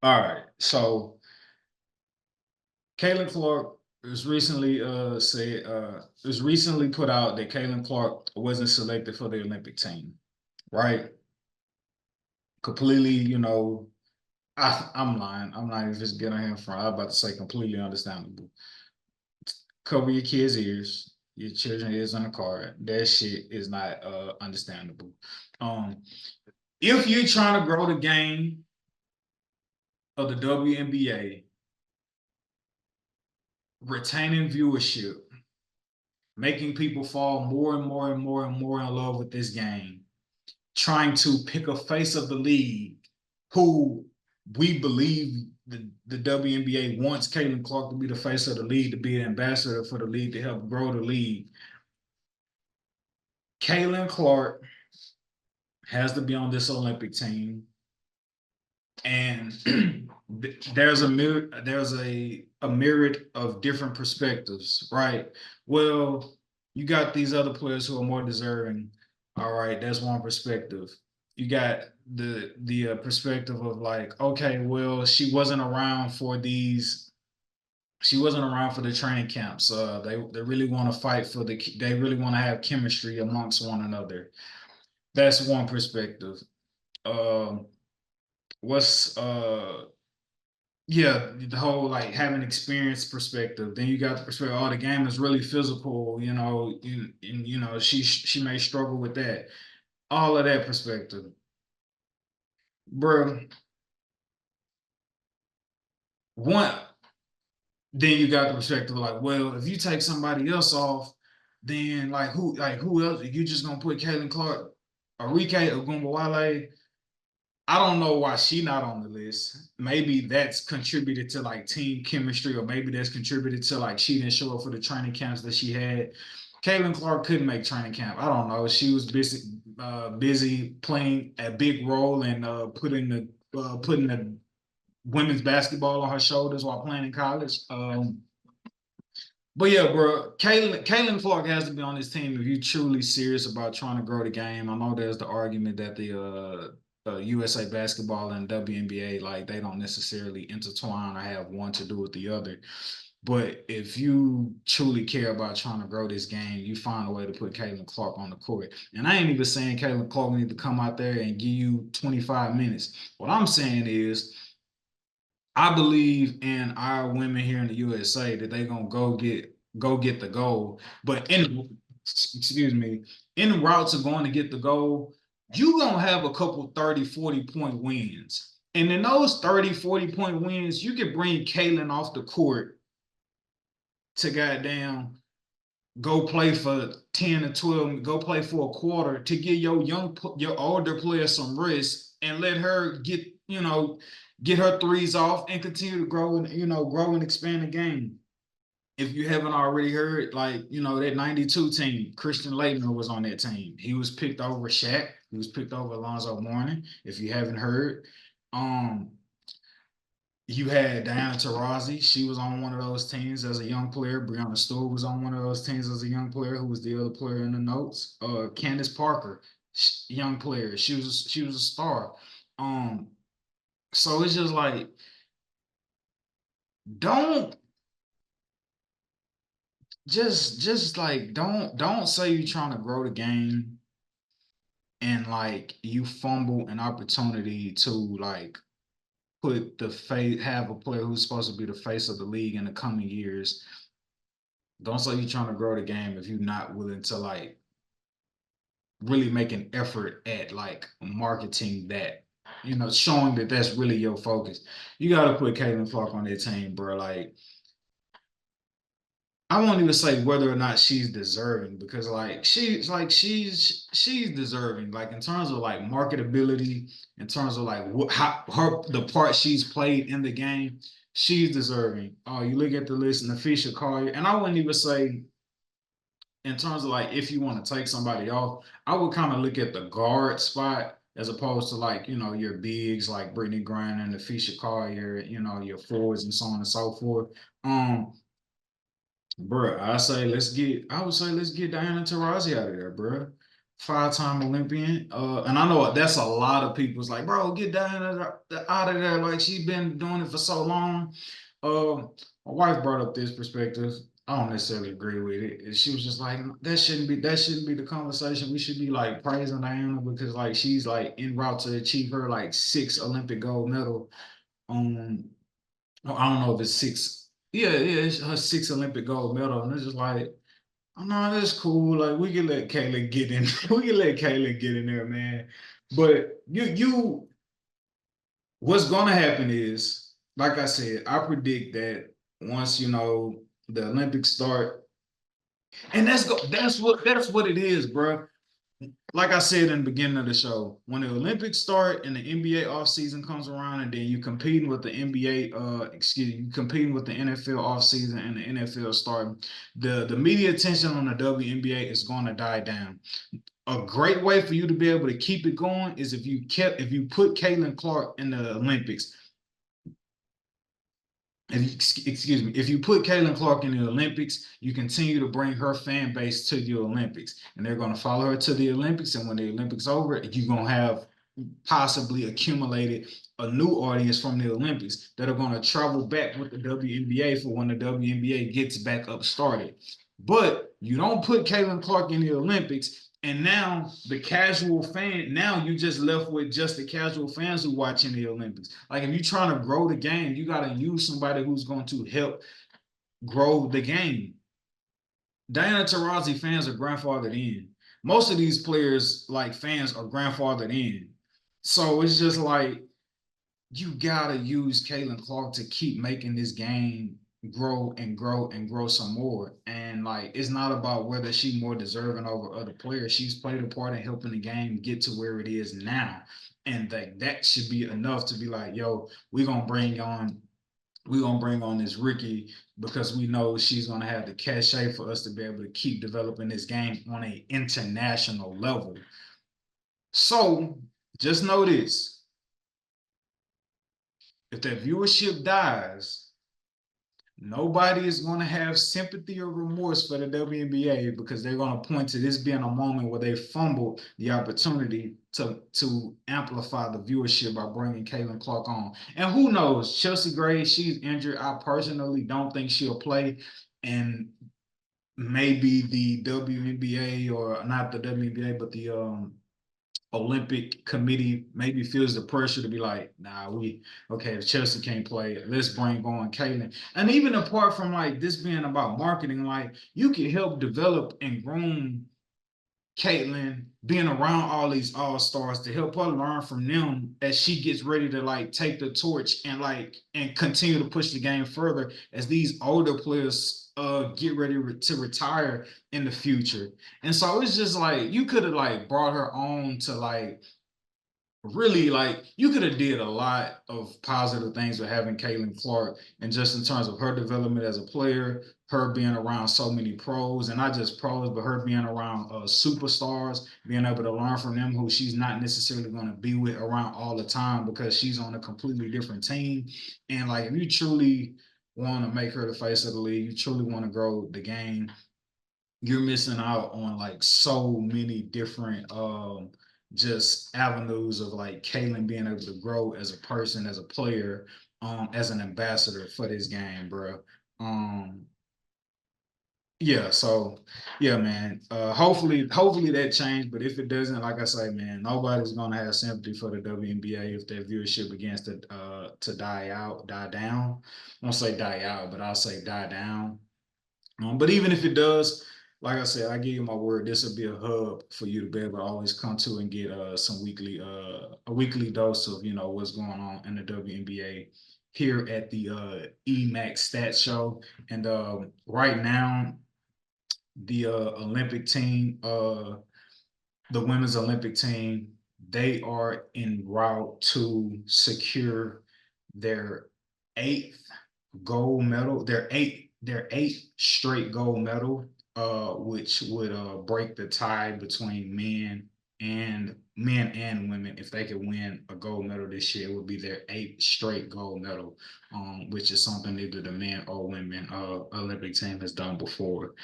All right. So Caitlin Clark was recently said it was recently put out that Caitlin Clark wasn't selected for the Olympic team, right? Completely, I'm lying. I'm not even just getting him from. I'm about to say completely understandable. Cover your kids' ears. Your children ears on the card. That shit is not understandable. Um, if you're trying to grow the game of the WNBA, retaining viewership, making people fall more and more and more and more in love with this game, trying to pick a face of the league who we believe the WNBA wants Caitlin Clark to be the face of the league, to be an ambassador for the league, to help grow the league. Caitlin Clark has to be on this Olympic team. And there's a myriad of different perspectives, right? Well, you got these other players who are more deserving. All right, that's one perspective. You got the perspective of like, okay, well, she wasn't around for these. She wasn't around for the training camps. They really want to fight for the. They really want to have chemistry amongst one another. That's one perspective. Um, what's Yeah, the whole like having experience perspective. Then you got the perspective, oh, the game is really physical, and she may struggle with that. All of that perspective, bro. One, then you got the perspective like, well, if you take somebody else off, then like who else? You just gonna put Caitlin Clark, Arike Ogunbowale. I don't know why she not on the list. Maybe that's contributed to like team chemistry, or maybe that's contributed to like she didn't show up for the training camps that she had. Caitlin Clark couldn't make training camp. I don't know. She was busy playing a big role and putting the women's basketball on her shoulders while playing in college. But yeah, bro, Caitlin Clark has to be on this team if you're truly serious about trying to grow the game. I know there's the argument that the USA basketball and WNBA, like, they don't necessarily intertwine or have one to do with the other. But if you truly care about trying to grow this game, you find a way to put Caitlin Clark on the court. And I ain't even saying Caitlin Clark need to come out there and give you 25 minutes. What I'm saying is, I believe in our women here in the USA that they're gonna go get the goal. But excuse me, in route to going to get the goal, you gonna have a couple 30, 40 point wins. And in those 30, 40 point wins, you can bring Kaylin off the court to goddamn go play for 10 or 12, go play for a quarter to give your older player some rest and let her get her threes off and continue to grow and expand the game. If you haven't already heard, like, that 92 team, Christian Laettner was on that team. He was picked over Shaq. He was picked over Alonzo Mourning, if you haven't heard. Um, you had Diana Taurasi. She was on one of those teams as a young player. Breanna Stewart was on one of those teams as a young player, who was the other player in the notes. Candace Parker, young player. She was a star. Um, so it's just like, don't just like don't say you're trying to grow the game and like you fumble an opportunity to like have a player who's supposed to be the face of the league in the coming years. Don't say you're trying to grow the game if you're not willing to like really make an effort at like marketing that, showing that that's really your focus. You got to put Caitlin Clark on that team, bro. Like, I won't even say whether or not she's deserving, because like she's deserving, like in terms of like marketability, in terms of like how the part she's played in the game, she's deserving. Oh, you look at the list, Nafisha Collier, and I wouldn't even say in terms of like if you want to take somebody off, I would kind of look at the guard spot as opposed to like your bigs like Brittany Griner and Nafisha Collier, your forwards and so on and so forth. Um, Bro, I would say let's get Diana Taurasi out of there, bro. 5-time Olympian. And I know that's a lot of people's like, bro, get Diana out of there. Like she's been doing it for so long. My wife brought up this perspective. I don't necessarily agree with it. And she was just like, that shouldn't be the conversation. We should be like praising Diana because like she's like en route to achieve her like sixth Olympic gold medal. Um, I don't know if it's six. Yeah, yeah, it's her sixth Olympic gold medal, and it's just like, oh, no, that's cool. Like we can let Kayla get in. We can let Kayla get in there, man. But what's gonna happen is, like I said, I predict that once the Olympics start, and that's what it is, bro. Like I said in the beginning of the show, when the Olympics start and the NBA offseason comes around, and then you competing with the NBA, you competing with the NFL offseason and the NFL starting, the media attention on the WNBA is going to die down. A great way for you to be able to keep it going is if you put Caitlin Clark in the Olympics. Excuse me, if you put Caitlin Clark in the Olympics, you continue to bring her fan base to the Olympics, and they're going to follow her to the Olympics. And when the Olympics over, you're going to have possibly accumulated a new audience from the Olympics that are going to travel back with the WNBA for when the WNBA gets back up started. But you don't put Caitlin Clark in the Olympics, and now the casual fan, now you just left with just the casual fans who watching the Olympics. Like if you're trying to grow the game, you got to use somebody who's going to help grow the game. Diana Taurasi fans are grandfathered in. Most of these players, like fans, are grandfathered in. So it's just like you gotta use Caitlin Clark to keep making this game grow and grow and grow some more. And like it's not about whether she's more deserving over other players. She's played a part in helping the game get to where it is now. And that should be enough to be like, yo, we're gonna bring on this Ricky because we know she's gonna have the cachet for us to be able to keep developing this game on an international level. So just know this: if that viewership dies, nobody is going to have sympathy or remorse for the WNBA because they're going to point to this being a moment where they fumbled the opportunity to amplify the viewership by bringing Caitlin Clark on. And who knows? Chelsea Gray, she's injured. I personally don't think she'll play. And maybe the WNBA, or not the WNBA, but the Olympic committee maybe feels the pressure to be like, nah, okay, if Chelsea can't play, let's bring on Caitlin. And even apart from like this being about marketing, like you can help develop and groom Caitlin being around all these all stars to help her learn from them as she gets ready to like take the torch and continue to push the game further as these older players get ready to retire in the future. And so it's just like you could have like brought her on to like really like you could have did a lot of positive things with having Caitlin Clark, and just in terms of her development as a player, her being around so many pros, and not just pros, but her being around superstars, being able to learn from them who she's not necessarily going to be with around all the time because she's on a completely different team. And like if you truly want to make her the face of the league, you truly want to grow the game, you're missing out on like so many different just avenues of like Kaylin being able to grow as a person, as a player, as an ambassador for this game, bro. Um, yeah, so yeah, man. Hopefully that changed. But if it doesn't, like I say, man, nobody's gonna have sympathy for the WNBA if their viewership begins to die down. I won't say die out, but I'll say die down. But even if it does, like I said, I give you my word, this will be a hub for you to be able to always come to and get a weekly dose of what's going on in the WNBA here at the Emcstats show. And right now, the Olympic team, the women's Olympic team, they are en route to secure their eighth gold medal, their eighth straight gold medal, which would break the tie between men and women. If they could win a gold medal this year, it would be their eighth straight gold medal, which is something neither the men or women Olympic team has done before.